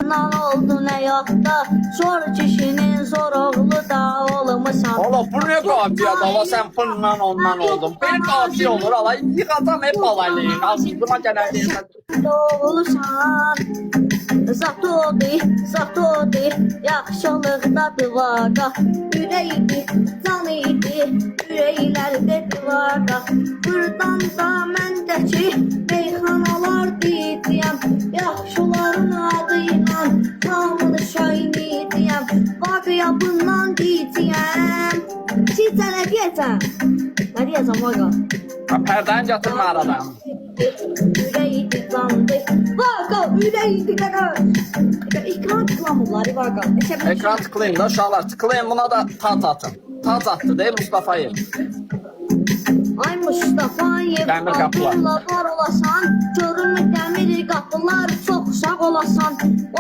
Nan oldun həyatda, zor kişinin zor oğlu da olmuşsan. Ola bu ne qafiya dava sen bundan ondan oldun. Bir qafiya olur ala yıkacam hep alaylayın. Azızlıma gələn Doğulsan, zat oldu, yaxşılıqda divada. Ürəydi, can idi, ürəklərdə divada. Buradan da məndəki meyxanalar deyəcəm, yaxşıların adıyla hamını şahin edəyəm. Vaqıya bundan deyəcəm, siz sənə deyəcəm. Nə deyəcəm vaqa? Pərdən gətirmə aradan. Ürəydi candı, vaqa ürəydi qaraq. Ekran tıklamırlar vaqa. Ekran tıklayın da uşaqlar tıklayın buna da tac atın. Tac attı değil Mustafa'yı. Ay Mustafayev, Dəmir qapılar. Abdullah var olasan, görünmü dəmir qapılar çox sağ olasan.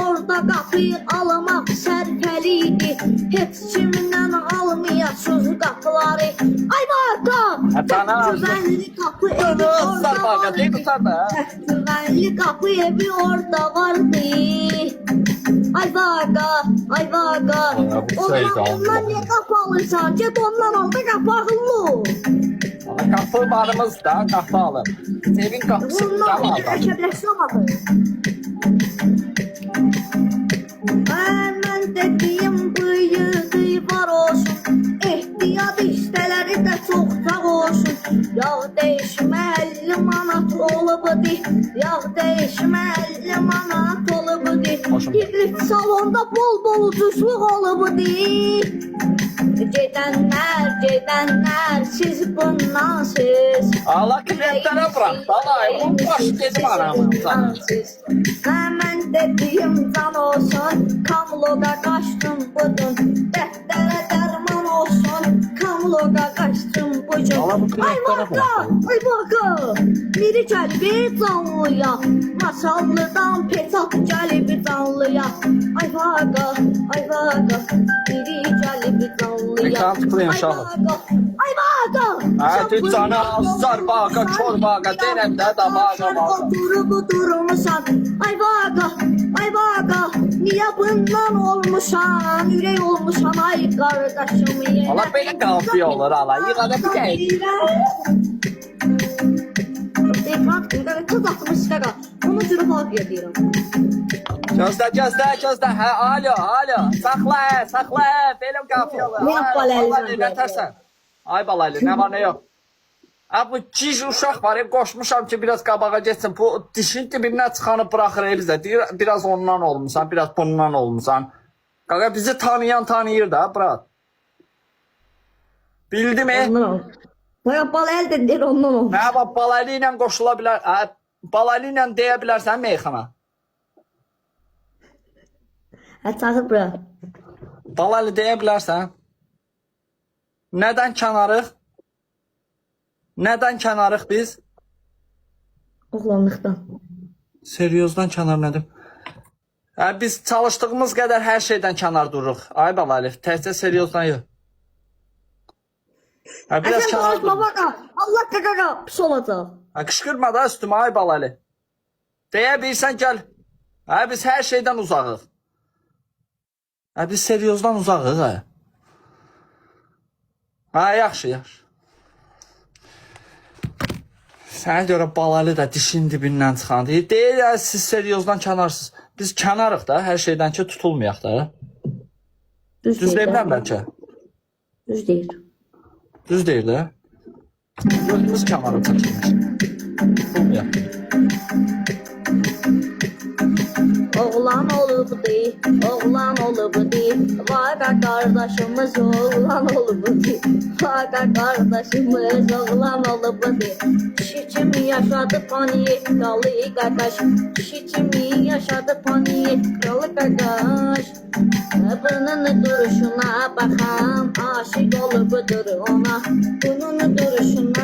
Orada qapıyı almaq sərfəliydi, heç kimdən almayasız qapıları. Ay vaqa, güvənli qapı evi orada vardı. Güvənli qapı evi orada vardı. Ay vaqa, ay vaqa. Ondan niyə qapı alırsan? Get ondan al da qapı ağıllı. Kapı varımız da kapı alır. Evin kapısı Bundan cam alır. əsəbləşmə Mən dediyim bıyığı var olsun, ehtiyat işləri də çox sağ olsun. Yağ dəyişmə 50 manat olubdi, yağ dəyişmə 50 manat olubdi. Hibrit salonda bol ucuzluq olubdi. Gedənlər, siz bundan siz. Allah klientlərə bırak. Dalay, bu baş dedim aramın sana. Mən dediyim can olsun, kamloga qaçdım bugün. Dəftərə dərman olsun, kamloga qaçdım bugün. Ay vaqa, biri gəlib canlıya, masallıdan peçat gəlib canlıya. Ay vaqa, biri gəlib canlıya. Ekran tıklayın uşaqlar. Ay vaqa. Hadi cana azar vaqa, kör vaqa, deyirəm də da vaqa vaqa. Durmuşsan, ay vaqa, niyə bundan olmuşsan, ürək olmuşsan, ay qardaşım yenə. Allah belə qafiya olur ala, yığada bir deyil. Ekran kız atmış qaqa, onu cürü vaqiyə deyirəm. Gözlə, hə, alo, saxla, belə qafiya olur. Ne yap balaylı? Nə tərsən? Ay balaylı, nə var, nə yox. Bu ciz uşaq var, qoşmuşam ki biraz qabağa geçsin. Bu dişin dibindən çıxanı bıraxır bizə. Deyir, biraz ondan olmuşsan, biraz bundan olmuşsan. Qaqa bizi tanıyır da, bırak. Bildi mi? Baya balaylı da deyir ondan olmuş. Hə, bax, balaylı ilə qoşula bilər. Balaylı ilə deyə bilərsən meyxana. Hə, çağır bura. Balaylı deyə bilərsən. Nədən kənarıq? Nədən kənarıq biz? Oğlanlıqdan. Seriozdan kənar nədir? Biz çalışdığımız qədər hər şeydən kənar dururuq. Ay balaylı, təkcə seriozdan yox. Biraz Sən kənar danışma dururuq. vaqa, Allah qaqa pis olacaq. Qışqırma da üstümə ay balaylı. Deyə bilsən gəl. Biz hər şeydən uzağıq. Biz seriozdan uzağıq. Yaxşı. Sənə görə balaylı da dişin dibindən çıxan deyir. Deyir ya siz seriozdan kənarsınız. Biz kənarıq da hər şeydən ki tutulmayaq da. Düz deyirəm bəlkə. Düz deyir. Düz deyir də. Gözümüz kənarı çəkilmiş. Tutulmayaq. Oğlan olubdi, vaqa qardaşımız oğlan olubdi. Vaqa qardaşımız oğlan olubdi. Kişi kimi yaşadı panikalı qaqaş. Kişi kimi yaşadı panikalı qaqaş. Bunun duruşuna baxam, aşık olubdur ona. Bunun duruşuna